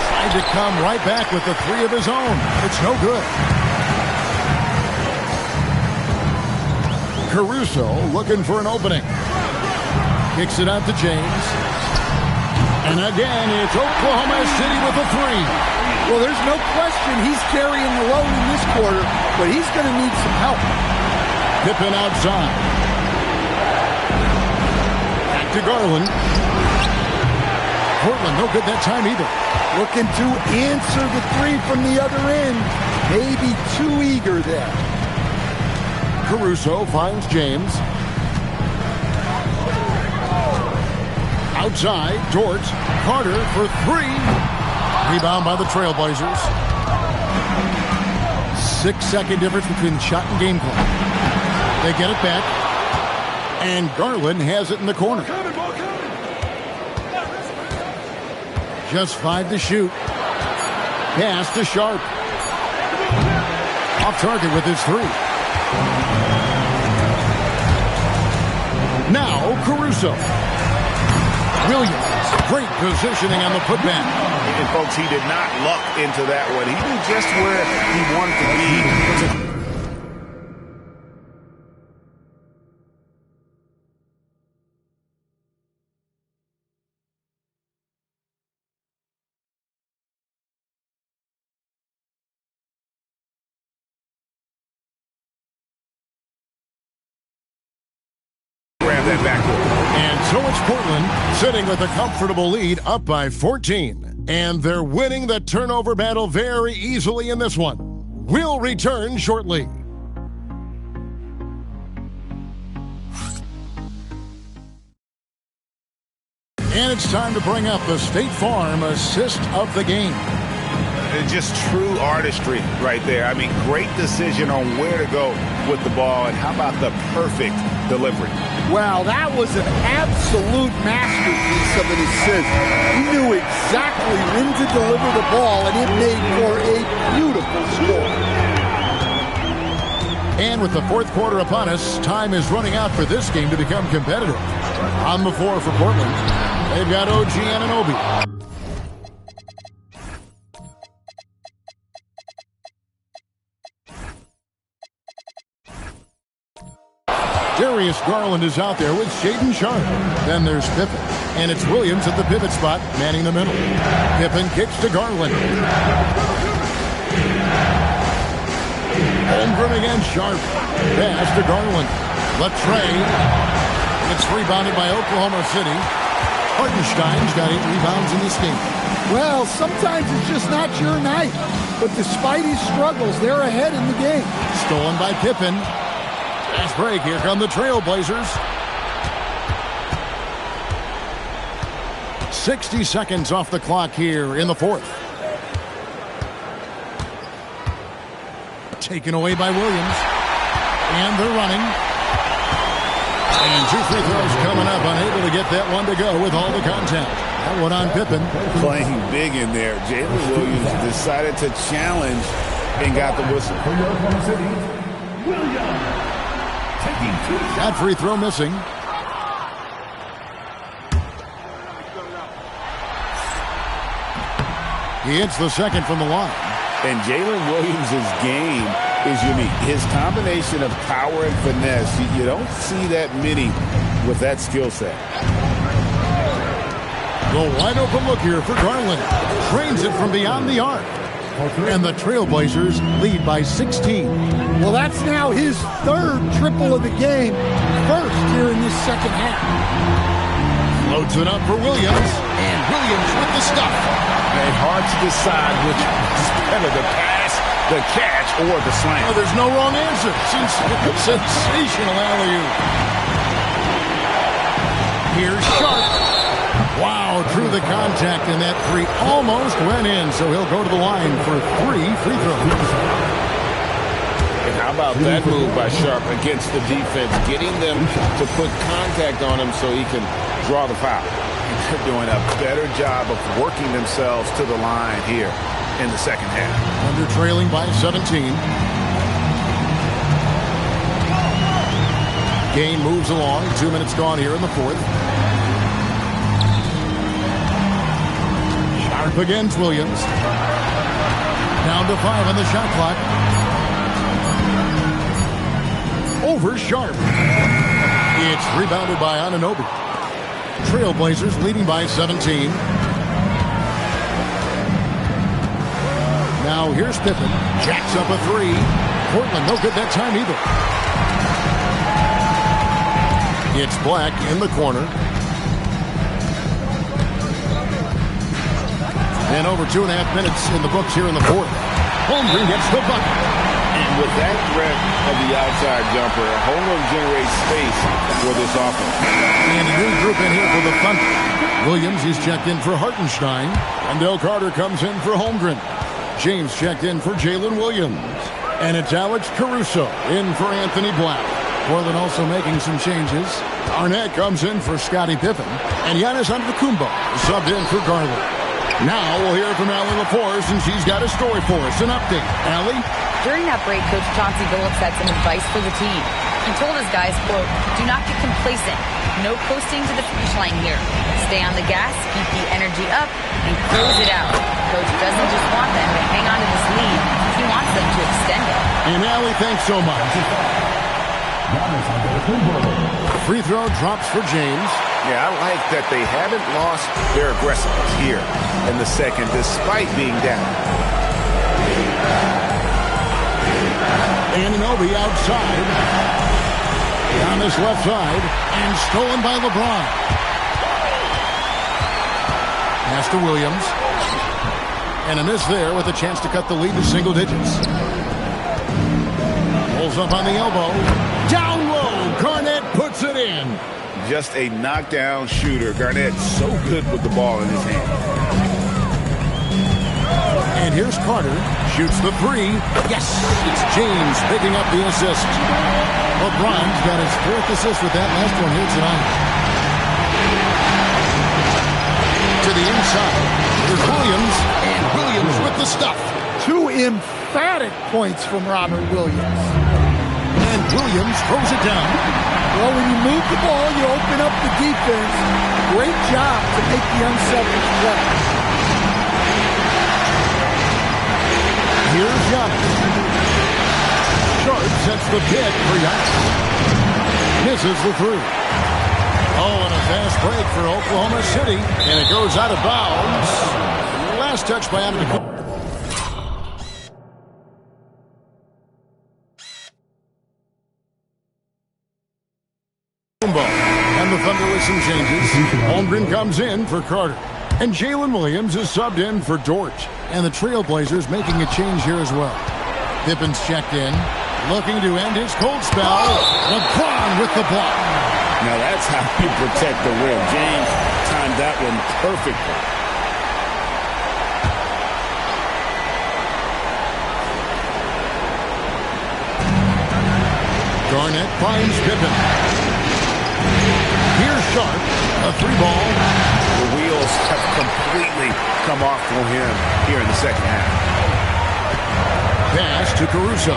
S1: Tried to come right back with the 3 of his own. It's no good. Caruso looking for an opening. Kicks it out to James. And again, it's Oklahoma City with a 3.
S3: Well, there's no question he's carrying the load in this quarter, but he's going to need some help.
S1: Pippen outside. Back to Garland. Portland, no good that time either.
S3: Looking to answer the 3 from the other end. Maybe too eager there.
S1: Caruso finds James. Outside, Dort. Carter for 3. Rebound by the Trailblazers. 6-second difference between shot and game clock. They get it back. And Garland has it in the corner. Just 5 to shoot. Pass to Sharp. Off target with his 3. Now Caruso. Williams. Great positioning on the putback.
S2: And folks, he did not luck into that one. He knew just where he wanted to be. That backcourt.
S1: And so it's Portland sitting with a comfortable lead up by 14. And they're winning the turnover battle very easily in this one. We'll return shortly. And it's time to bring up the State Farm assist of the game.
S2: Just true artistry right there. I mean, great decision on where to go with the ball, and how about the perfect delivery?
S3: Wow, that was an absolute masterpiece of an assist. He knew exactly when to deliver the ball, and it made for a beautiful score.
S1: And with the fourth quarter upon us, time is running out for this game to become competitive. On the floor for Portland, they've got OG Anunoby. Darius Garland is out there with Shaedon Sharpe. Then there's Pippen. And it's Williams at the pivot spot, manning the middle. Pippen kicks to Garland. Holmgren against Sharpe. Pass to Garland. Latrey. It's rebounded by Oklahoma City. Hartenstein's got 8 rebounds in this game.
S3: Well, sometimes it's just not your night. But despite his struggles, they're ahead in the game.
S1: Stolen by Pippen. Fast break. Here come the Trailblazers. 60 seconds off the clock here in the fourth. Taken away by Williams. And they're running. And 2 free throws coming up. Unable to get that one to go with all the contact. That one on Pippen.
S2: Playing big in there. Jalen Williams decided to challenge and got the whistle.
S1: That free throw missing. He hits the second from the line.
S2: And Jalen Williams' game is unique. His combination of power and finesse, you don't see that many with that skill set.
S1: The wide open look here for Garland. Trains it from beyond the arc. And the Trailblazers lead by 16.
S3: Well, that's now his 3rd triple of the game. First here in this second half.
S1: Loads it up for Williams. And Williams with the stuff.
S2: And hard to decide which is better, the pass, the catch, or the slam.
S1: Oh, there's no wrong answer. Sensational alley-oop. Here's Sharpe. Wow, through the contact, and that 3 almost went in, so he'll go to the line for 3 free throws.
S2: And how about that move by Sharpe against the defense, getting them to put contact on him so he can draw the foul. They're doing a better job of working themselves to the line here in the second half.
S1: Under trailing by 17. Game moves along. 2 minutes gone here in the fourth. Sharpe against Williams. Down to 5 on the shot clock. Over Sharpe. It's rebounded by Anunoby. Trailblazers leading by 17. Now here's Pippen. Jacks up a 3. Portland no good that time either. It's Black in the corner. And over 2.5 minutes in the books here in the fourth. Holmgren gets the bucket.
S2: And with that threat of the outside jumper, Holmgren generates space for this offense.
S1: And a new group in here for the Thunder. Williams, he's checked in for Hartenstein. Wendell Carter comes in for Holmgren. James checked in for Jalen Williams. And it's Alex Caruso in for Anthony Black. Portland also making some changes. Arnett comes in for Scottie Pippen. And Giannis Antetokounmpo subbed in for Garland. Now we'll hear from Allie LaForce, and she's got a story for us. An update. Allie?
S8: During that break, Coach Chauncey Billups had some advice for the team. He told his guys, quote, "Do not get complacent. No coasting to the finish line here. Stay on the gas, keep the energy up, and close it out." Coach doesn't just want them to hang on to this lead. He wants them to extend it.
S1: And Allie, thanks so much. Free throw drops for James.
S2: Yeah, I like that they haven't lost their aggressiveness here in the second, despite being down.
S1: Anunoby outside. On this left side. And stolen by LeBron. Pass to Williams. And a miss there with a chance to cut the lead to single digits. Pulls up on the elbow. Down low. Garnett puts it in.
S2: Just a knockdown shooter. Garnett so good with the ball in his hand.
S1: And here's Carter. Shoots the three. Yes! It's James picking up the assist. LeBron's got his fourth assist with that last one here tonight. To the inside. Here's Williams. And Williams with the stuff.
S3: Two emphatic points from Robert Williams.
S1: And Williams throws it down.
S3: Well, when you move the ball, you open up the defense. Great job to make the unselfish play.
S1: Here's Giannis. Sharp sets the pick for Giannis. Misses the three. Oh, and a fast break for Oklahoma City. And it goes out of bounds. Last touch by Antetokounmpo. And the Thunder with some changes. Holmgren comes in for Carter. And Jalen Williams is subbed in for George. And the Trailblazers making a change here as well. Pippen's checked in. Looking to end his cold spell. LeBron with the block.
S2: Now that's how you protect the rim. James timed that one perfectly.
S1: Garnett finds Pippen. Here's Sharp. A three ball.
S2: The wheels have completely come off for him here in the second half.
S1: Pass to Caruso.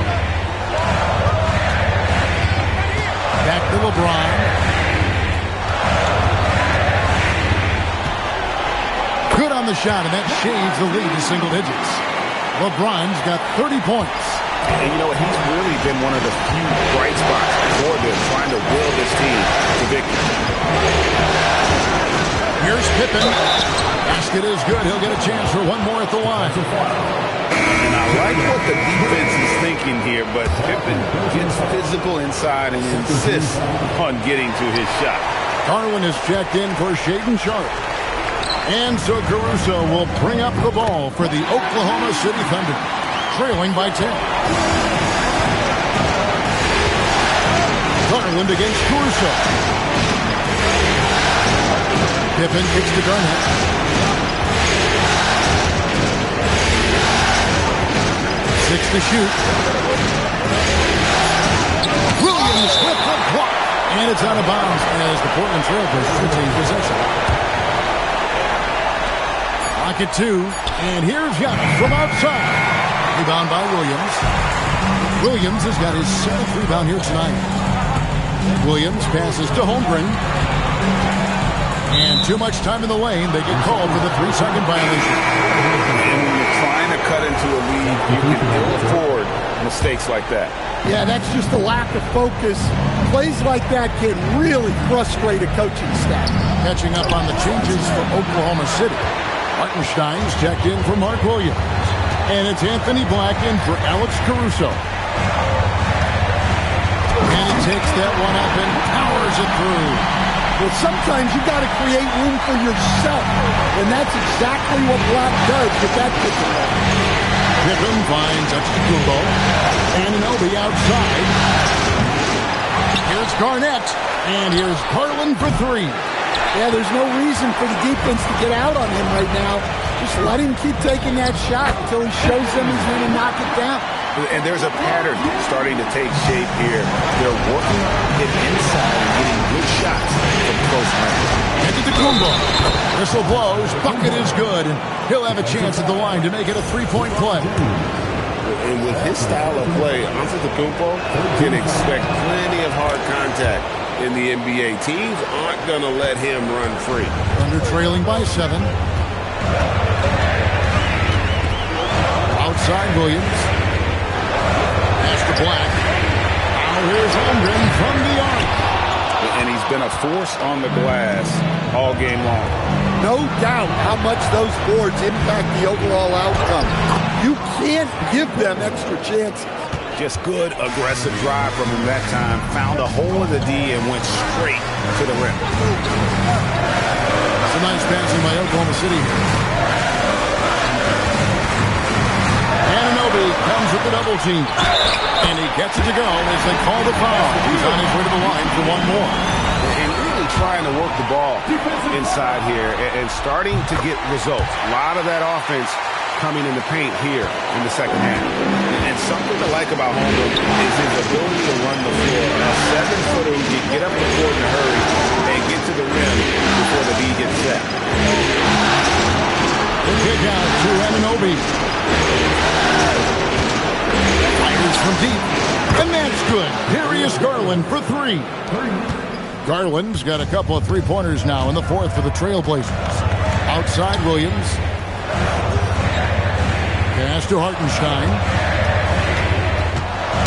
S1: Back to LeBron. Good on the shot, and that shaves the lead to single digits. LeBron's got 30 points.
S2: And you know what? He's really been one of the few bright spots for them, trying to will this team to victory.
S1: Here's Pippen. Basket is good. He'll get a chance for one more at the line.
S2: And I like what the defense is thinking here, but Pippen gets physical inside and insists on getting to his shot.
S1: Garland is checked in for Shaedon Sharp. And so Caruso will bring up the ball for the Oklahoma City Thunder, trailing by 10. Garland against Caruso. Pippen kicks to Garnett. Six to shoot. Williams with the block. And it's out of bounds as the Portland Trailblazers retain possession. Lock it two. And here's Giannis from outside. Rebound by Williams. Williams has got his seventh rebound here tonight. Williams passes to Holmgren. And too much time in the lane. They get called for the 3-second violation.
S2: And when you're trying to cut into a lead, you can ill afford mistakes like that.
S3: Yeah, that's just a lack of focus. Plays like that can really frustrate a coaching staff.
S1: Catching up on the changes for Oklahoma City. Hartenstein's checked in for Mark Williams. And it's Anthony Black in for Alex Caruso. And he takes that one up and powers it through.
S3: Well, sometimes you got to create room for yourself. And that's exactly what Black does with that pick.
S1: Pippen finds Antetokounmpo. Anunoby outside. Here's Garnett. And here's Garland for three.
S3: Yeah, there's no reason for the defense to get out on him right now. Just let him keep taking that shot until he shows them he's going to knock it down.
S2: And there's a pattern starting to take shape here. They're working it inside and getting good shots from close range.
S1: Antetokounmpo. Whistle blows. Bucket is good. And he'll have a chance at the line to make it a three-point play.
S2: And with his style of play, Antetokounmpo can expect plenty of hard contact in the NBA. Teams aren't going to let him run free.
S1: Thunder trailing by 7. Outside Williams. Pass to Black. Now here's Holmgren from the arc.
S2: And he's been a force on the glass all game long.
S3: No doubt how much those boards impact the overall outcome. You can't give them extra chances.
S2: Just good, aggressive drive from him that time. Found a hole in the D and went straight to the rim.
S1: Some nice passing by Oklahoma City. Anunoby comes with the double team. And he gets it to go as they call the foul. He's on his way to the line for one more.
S2: And really trying to work the ball inside here and starting to get results. A lot of that offense coming in the paint here in the second half. And something to like about Holmgren is his ability to run the floor. A 7-footer who can get up the court in a hurry and get to the rim before the lead gets set.
S1: The kick out to Anunoby. Fires from deep. And that's good. Darius Garland for 3. Garland's got a couple of three-pointers now in the fourth for the Trailblazers. Outside Williams. Pass to Hartenstein.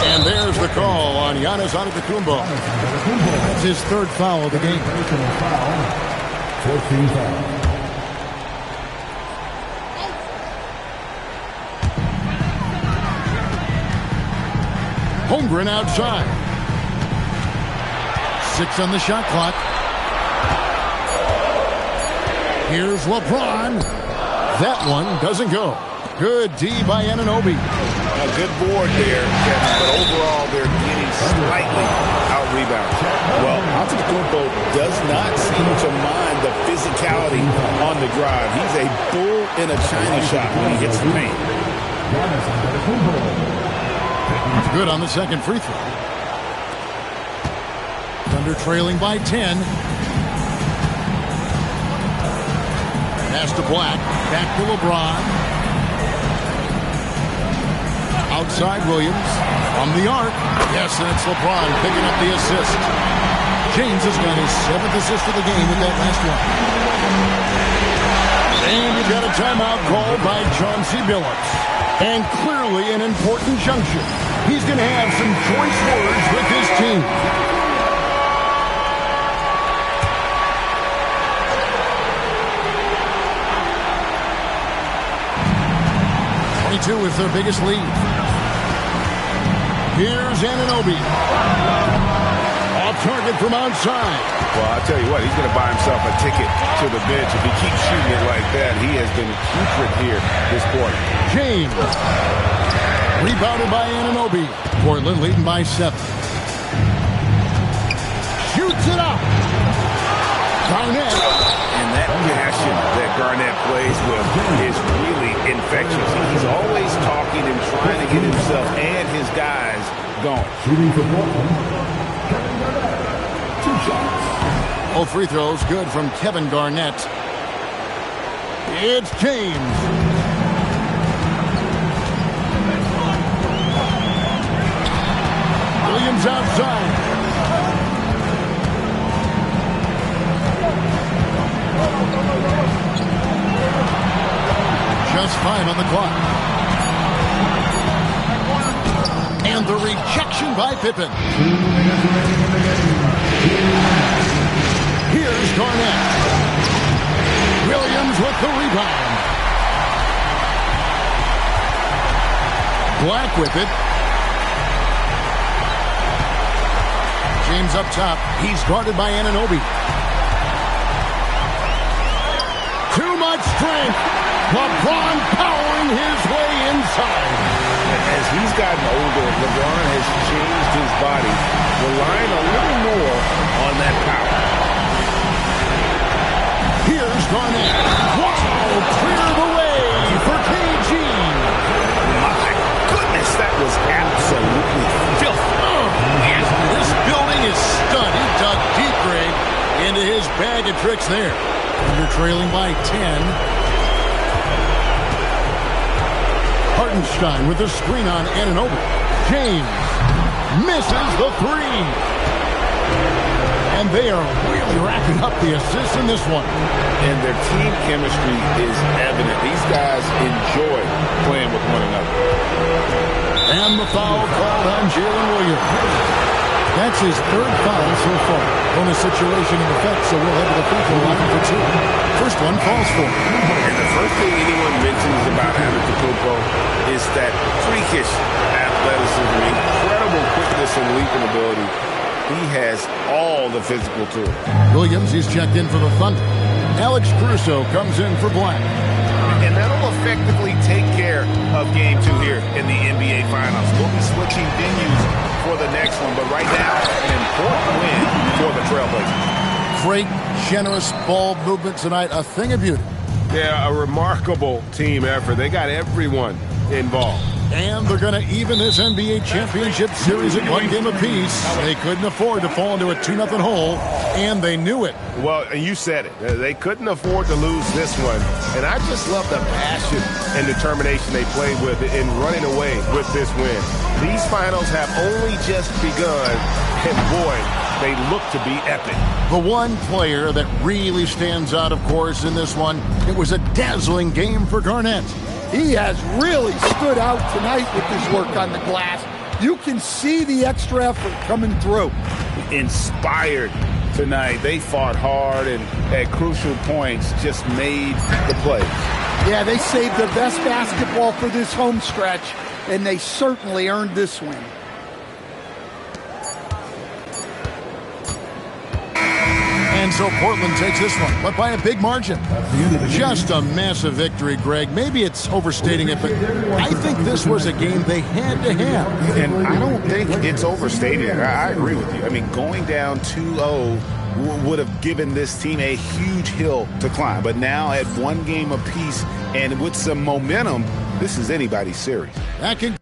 S1: And there's the call on Giannis Antetokounmpo. That's his third foul of the game.
S4: 14 fouls.
S1: Holmgren outside. 6 on the shot clock. Here's LeBron. That one doesn't go. Good D by Anunoby.
S2: A good board there, Kevin, but overall they're getting slightly out-rebounded. Well, Antetokounmpo does not seem to mind the physicality on the drive. He's a bull in a china shop when he hits the paint.
S1: Good on the second free throw. Thunder trailing by 10. Pass to Black. Back to LeBron. Outside Williams. From the arc. Yes, that's LeBron picking up the assist. James has got his 7th assist of the game with that last one. And you've got a timeout called by Chauncey Billups. And clearly an important junction. He's going to have some choice words with his team. With their biggest lead. Here's Anunoby. Off target from outside.
S2: Well, I'll tell you what, he's going to buy himself a ticket to the bench. If he keeps shooting it like that, he has been putrid here this quarter.
S1: James. Rebounded by Anunoby. Portland leading by 7. Shoots it up. Garnett.
S2: And that passion that Garnett plays with is really infectious. He's always talking and trying to get himself and his guys going.
S4: Shooting for Portland, Kevin Garnett. 2 shots.
S1: All free throws good from Kevin Garnett. It's James. Williams outside. Just 5 on the clock. And the rejection by Pippen. Here's Garnett. Williams with the rebound. Black with it. James up top. He's guarded by Anunoby. Too much strength. LeBron powering his way inside.
S2: As he's gotten older, LeBron has changed his body, relying a little more on that power.
S1: tricks there. Under trailing by 10. Hartenstein with the screen on Anunoby. James misses the three. And they are really racking up the assists in this one.
S2: And their team chemistry is evident. These guys enjoy playing with one another.
S1: And the foul called on Jalen Williams. That's his third foul so far. Bonus situation in effect, so we'll head to the free throw line for two. First one falls for him.
S2: And the first thing anyone mentions about Antetokounmpo is that freakish athleticism, incredible quickness and leaping ability. He has all the physical tools.
S1: Williams, he's checked in for the Thunder. Alex Caruso comes in for Black.
S2: And that'll effectively take care of Game 2 here in the NBA Finals. We'll be switching venues for the next one, but right now, an important win for the Trailblazers.
S1: Great, generous ball movement tonight. A thing of beauty.
S6: Yeah, a remarkable team effort. They got everyone involved.
S1: And they're going to even this NBA championship series at one game apiece. They couldn't afford to fall into a 2-0 hole, and they knew it.
S6: Well, and you said it. They couldn't afford to lose this one. And I just love the passion and determination they played with in running away with this win. These finals have only just begun, and boy, they look to be epic.
S1: The one player that really stands out, of course, in this one, it was a dazzling game for Garnett.
S3: He has really stood out tonight with his work on the glass. You can see the extra effort coming through.
S2: Inspired tonight. They fought hard and at crucial points just made the plays.
S3: Yeah, they saved their best basketball for this home stretch, and they certainly earned this win.
S1: And so Portland takes this one, but by a big margin. Just a massive victory, Greg. Maybe it's overstating it, but I think this was a game they had to have.
S2: And I don't think it's overstating it. I agree with you. I mean, going down 2-0 would have given this team a huge hill to climb. But now at one game apiece and with some momentum, this is anybody's series.
S1: That can